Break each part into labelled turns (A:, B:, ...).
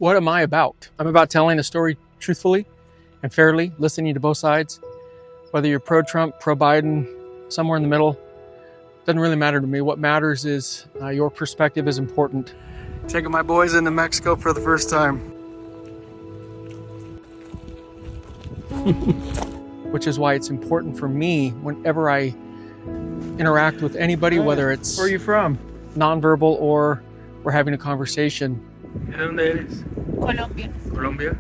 A: What am I about? I'm about telling a story truthfully and fairly, listening to both sides. Whether you're pro-Trump, pro-Biden, somewhere in the middle, doesn't really matter to me. What matters is your perspective is important. Taking my boys into Mexico for the first time. Which is why it's important for me whenever I interact with anybody, whether it's
B: Where are you from?
A: nonverbal or we're having a conversation.
B: ¿De dónde eres?
C: Colombia.
B: Colombia.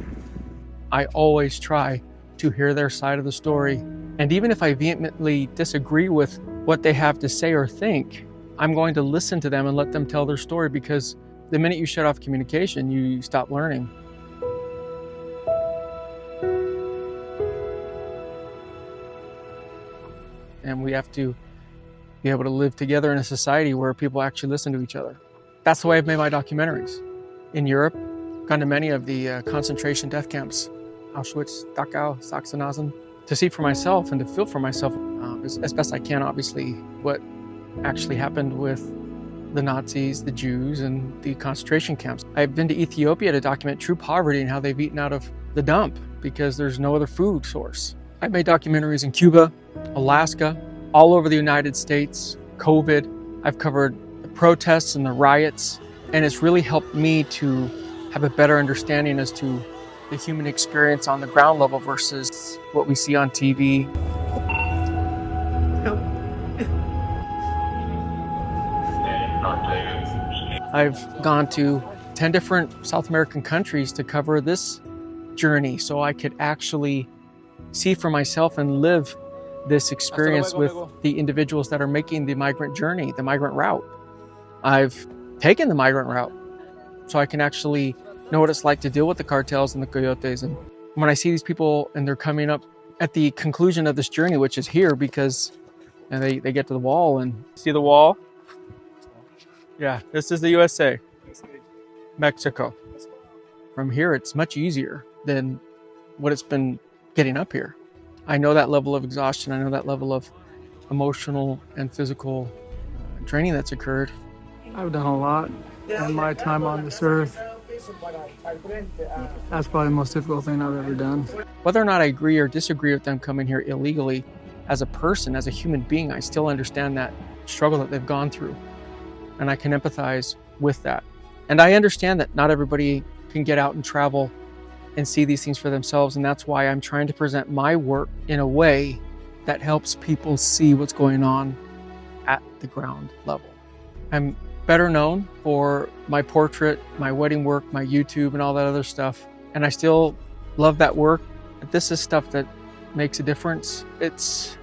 A: I always try to hear their side of the story. And even if I vehemently disagree with what they have to say or think, I'm going to listen to them and let them tell their story, because the minute you shut off communication, you stop learning. And we have to be able to live together in a society where people actually listen to each other. That's the way I've made my documentaries. In Europe, gone to many of the concentration death camps, Auschwitz, Dachau, Sachsenhausen, to see for myself and to feel for myself as best I can, obviously, what actually happened with the Nazis, the Jews, and the concentration camps. I've been to Ethiopia to document true poverty and how they've eaten out of the dump because there's no other food source. I've made documentaries in Cuba, Alaska, all over the United States, COVID. I've covered the protests and the riots, and it's really helped me to have a better understanding as to the human experience on the ground level versus what we see on TV. I've gone to 10 different South American countries to cover this journey so I could actually see for myself and live this experience with the individuals that are making the migrant journey, the migrant route. I've taken the migrant route so I can actually know what it's like to deal with the cartels and the coyotes. And when I see these people and they're coming up at the conclusion of this journey, which is here, because they get to the wall and see the wall. Yeah, this is the USA, Mexico. From here, it's much easier than what it's been getting up here. I know that level of exhaustion. I know that level of emotional and physical training that's occurred.
B: I've done a lot in my time on this earth. That's probably the most difficult thing I've ever done.
A: Whether or not I agree or disagree with them coming here illegally, as a person, as a human being, I still understand that struggle that they've gone through. And I can empathize with that. And I understand that not everybody can get out and travel and see these things for themselves. And that's why I'm trying to present my work in a way that helps people see what's going on at the ground level. I'm better known for my portrait, my wedding work, my YouTube, and all that other stuff. And I still love that work. But this is stuff that makes a difference. It's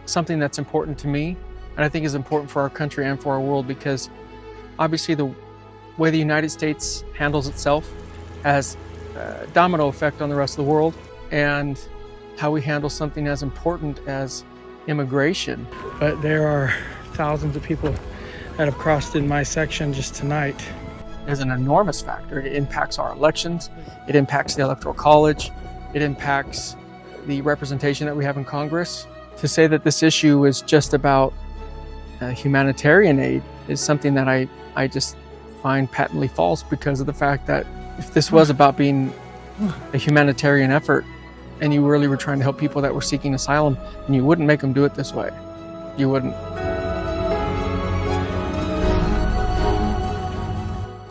A: something that's important to me, and I think is important for our country and for our world, because obviously the way the United States handles itself has a domino effect on the rest of the world, and how we handle something as important as immigration.
B: But there are thousands of people that have crossed in my section just tonight.
A: Is an enormous factor. It impacts our elections, it impacts the Electoral College, it impacts the representation that we have in Congress. To say that this issue is just about humanitarian aid is something that I just find patently false, because of the fact that if this was about being a humanitarian effort and you really were trying to help people that were seeking asylum, then you wouldn't make them do it this way. You wouldn't.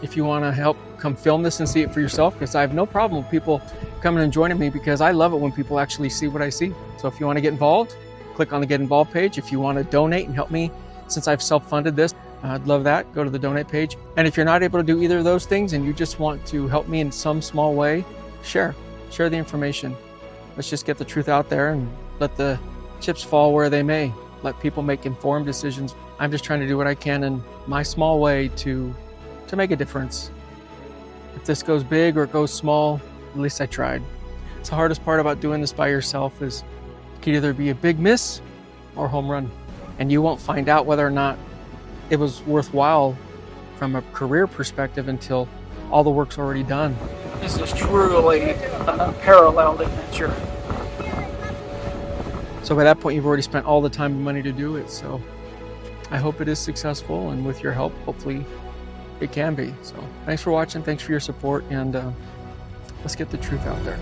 A: If you want to help, come film this and see it for yourself, because I have no problem with people coming and joining me, because I love it when people actually see what I see. So if you want to get involved, click on the Get Involved page. If you want to donate and help me, since I've self-funded this, I'd love that. Go to the donate page. And if you're not able to do either of those things and you just want to help me in some small way, share the information. Let's just get the truth out there and let the chips fall where they may. Let people make informed decisions. I'm just trying to do what I can in my small way to make a difference. If this goes big or it goes small, at least I tried. It's the hardest part about doing this by yourself is it could either be a big miss or home run. And you won't find out whether or not it was worthwhile from a career perspective until all the work's already done.
B: This is truly an unparalleled adventure.
A: So by that point, you've already spent all the time and money to do it. So I hope it is successful, and with your help, hopefully it can be. So thanks for watching. Thanks for your support. And let's get the truth out there.